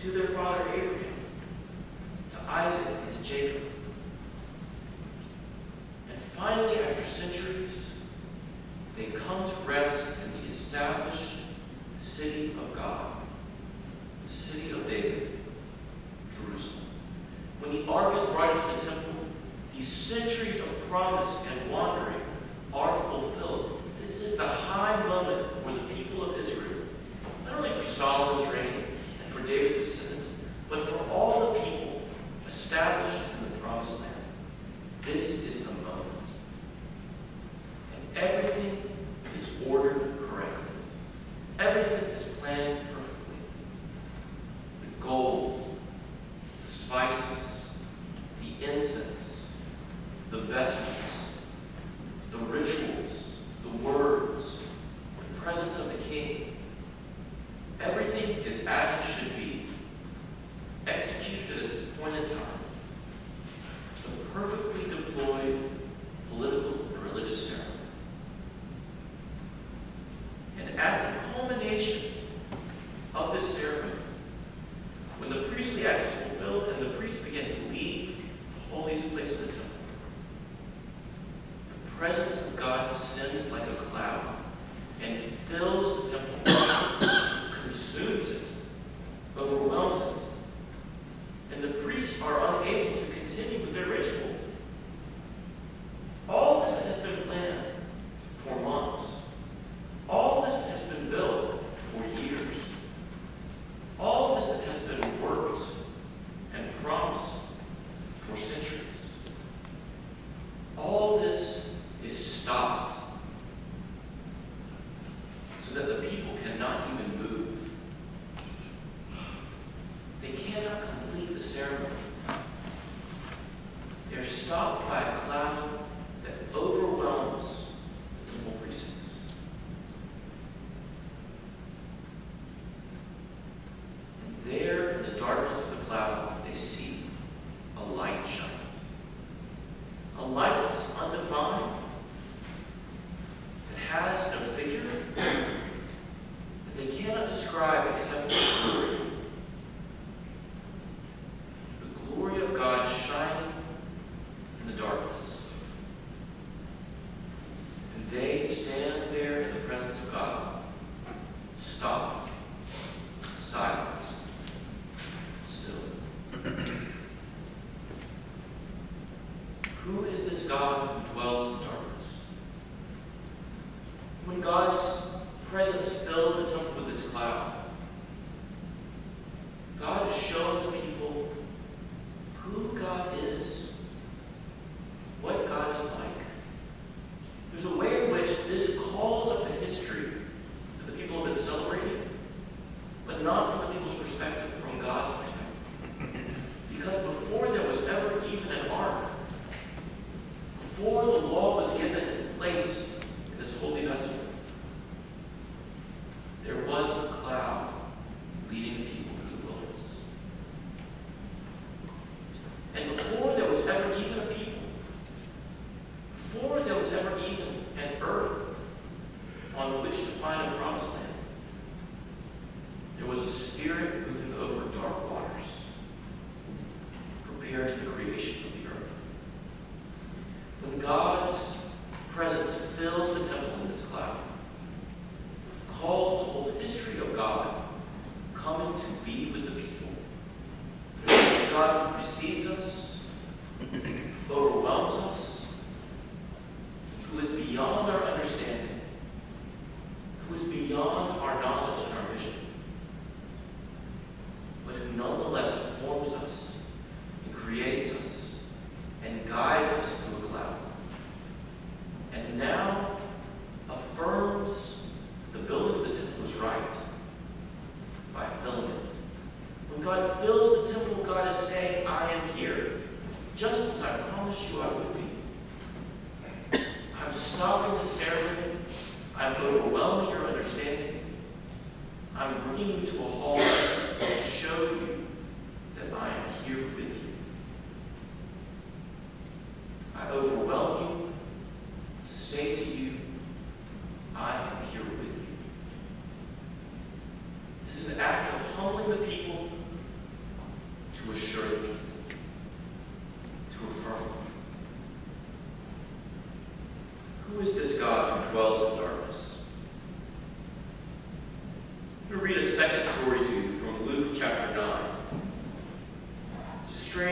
to their father Abraham, to Isaac, and to Jacob. And finally, after centuries, they come to rest in the established city of God, the city of David, Jerusalem. When the ark is brought into the temple, these centuries of promise and wandering are fulfilled. This is the high moment for the people of Israel, not only for Solomon's reign and for David's descendants, but for all the people established in the promised land. This is the moment. And everything is ordered correctly. Everything is planned perfectly. The gold, the spices, the incense, the vestments, the rituals, the words, the presence of the king. Everything is as it should be, executed at its appointed time. The perfectly deployed political and religious ceremony. And at the culmination of this ceremony, when the priestly act is fulfilled and the priest begins to leave the holiest place of the temple, the presence of God descends like a cloud and fills the temple, consumes it, overwhelms it. And the priests are unable to continue with their ritual. All this that has been planned for months, all this that has been built for years, all this that has been worked and promised for centuries, all this is stopped so that the people cannot even move. They cannot complete the ceremony. They're stopped by a cloud that overwhelms the temple precincts. And there in the darkness of the cloud, they see a light shining. A light that's undefined, that has no figure, that they cannot describe except the glory. The glory of God shining in the darkness. And they stand there in the presence of God, stopped, silent, still. Who is this God who dwells in darkness? When God's presence fills the temple with this cloud, God is showing the people who God is, what God is like. There's a way in which this calls up the history that the people have been celebrating, but not from the people's perspective, from God's perspective. Because before there was ever even an ark, before the law was given in place in this holy vessel, there was a cloud leading the people through the wilderness. And before there was ever even a people, before there was ever even an earth on which to find a promised land, there was a spirit moving over dark waters, prepared in the creation of the earth. When God's presence fills the temple in this cloud, calls the whole history of God coming to be with the people. There's a God who precedes us, overwhelms us, who is beyond our understanding, who is beyond our knowledge and our vision, but who nonetheless forms us and creates us and guides us through a cloud. And now affirms the building of the temple was right by filling it. When God fills the temple, God is saying, I am here, just as I promised you I would be. I'm stopping the ceremony. I'm overwhelming your understanding. I'm bringing you to a halt to show you that I am here with you. I overwhelm you to say to you, I am here with you. It's an act of humbling the people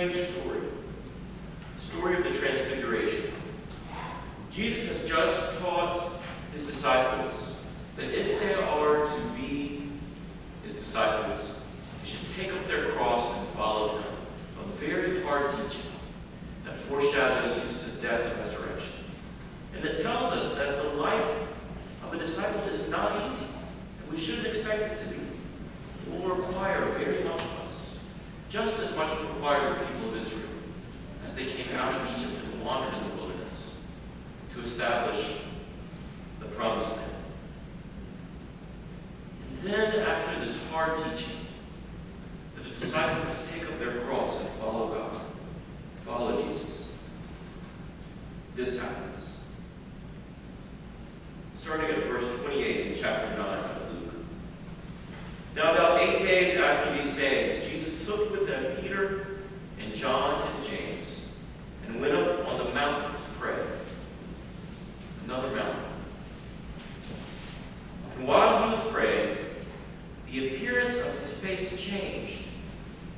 strange story. The story of the Transfiguration. Jesus has just taught his disciples that if they are to be his disciples, they should take up their cross and follow him. A very hard teaching that foreshadows Jesus' death and resurrection. And that tells us that the life of a disciple is not easy, and we shouldn't expect it to be. It will require very much of us, just as much as required the people of Israel as they came out of Egypt and wandered in the wilderness to establish the promised land. And then, after this hard teaching, the disciples take up their cross and follow God, follow Jesus. This happens. Starting at verse 28 in chapter 9 of Luke. Now about 8 days after these sayings, Jesus took with him Peter and John and James and went up on the mountain to pray. Another mountain. And while he was praying, the appearance of his face changed,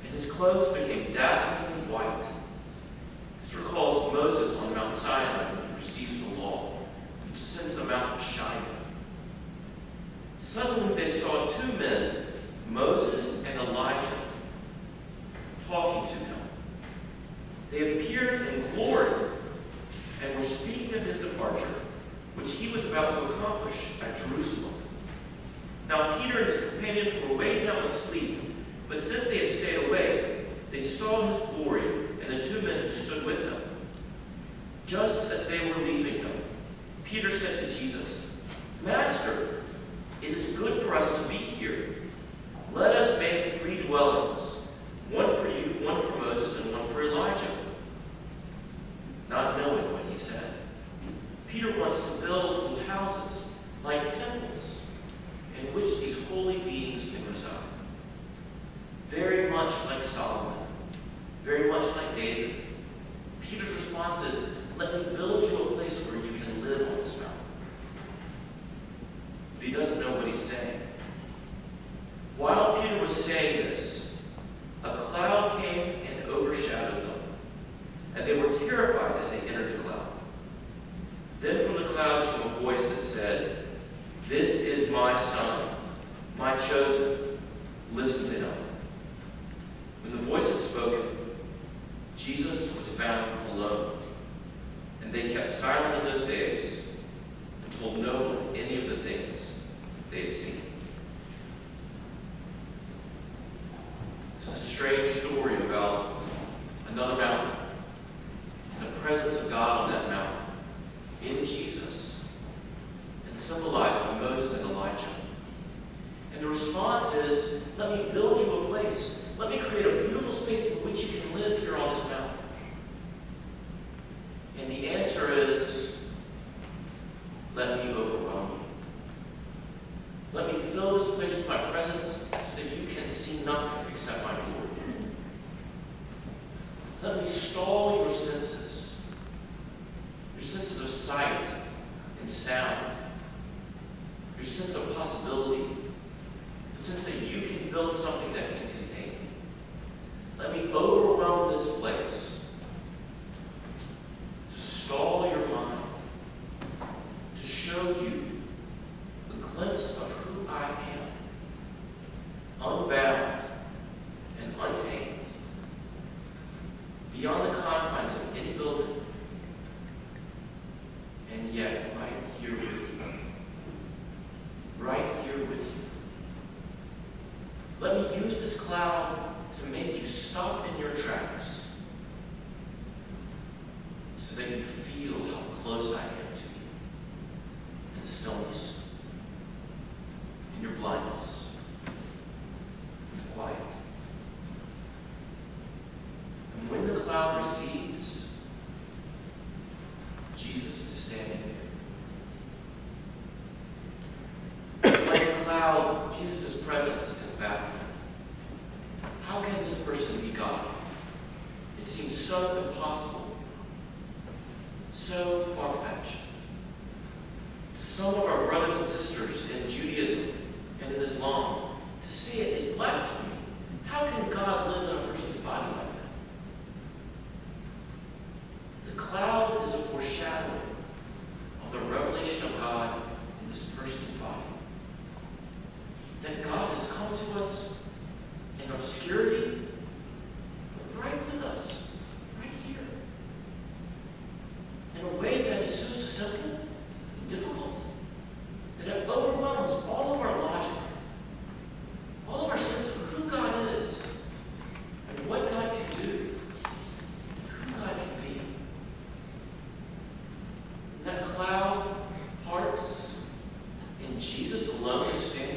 and his clothes became dazzlingly white. This recalls Moses on Mount Sinai when he receives the law, which sends the mountain shining. Suddenly they saw two men, Moses and Elijah, talking to him. They appeared in glory and were speaking of his departure, which he was about to accomplish at Jerusalem. Now Peter and his companions were weighed down with sleep, but since they had stayed awake, they saw his glory and the two men who stood with him. Just as they were leaving him, Peter said to Jesus, "Master, it is good for us to be here. Let us make 3 dwellings, one for you, one for Moses, and one for Elijah." Not knowing what he said, Peter wants to build little houses like temples in which these holy beings can reside. Very much like Solomon, very much like David, Peter's response is, "Let me build you a place where you can live on this mountain." But he doesn't know what he's saying. While Peter was saying this, a cloud came and overshadowed them, and they were terrified as they entered the cloud. Then from the cloud came a voice that said, "This is my son, my chosen. Listen to him." When the voice had spoken, Jesus was found alone, and they kept silent in those days and told no one any of the things they had seen. This is a strange story about another mountain, and the presence of God on that mountain, in Jesus, and symbolized by Moses and Elijah. And the response is, "Let me build you a place. Let me create a beautiful space in which you can live here on this mountain." And the answer is, "Let me overwhelm you. Let me fill this place with my presence so that you can see nothing except my glory. Let me stall your senses of sight and sound, your sense of possibility, the sense that you can build something that can contain me. Let me overwhelm this place to stall your mind, to show you a glimpse of who I am, unbound and untamed, beyond the confines of any building, and yet right here with you. Right here with you. Let me use this cloud to make you stop in your tracks so that you feel how close I am to you in the stillness, in your blindness, in the quiet. And when the cloud recedes, Jesus is standing there. Like a cloud, Jesus' presence is baffling. How can this person be God? It seems so impossible, so far-fetched. To some of our brothers and sisters in Judaism and in Islam, to say it is blasphemy. How can God live in a person's body like that? in obscurity, but right with us, right here, in a way that is so simple and difficult that it overwhelms all of our logic, all of our sense of who God is and what God can do, who God can be. And that cloud parts, and Jesus alone is standing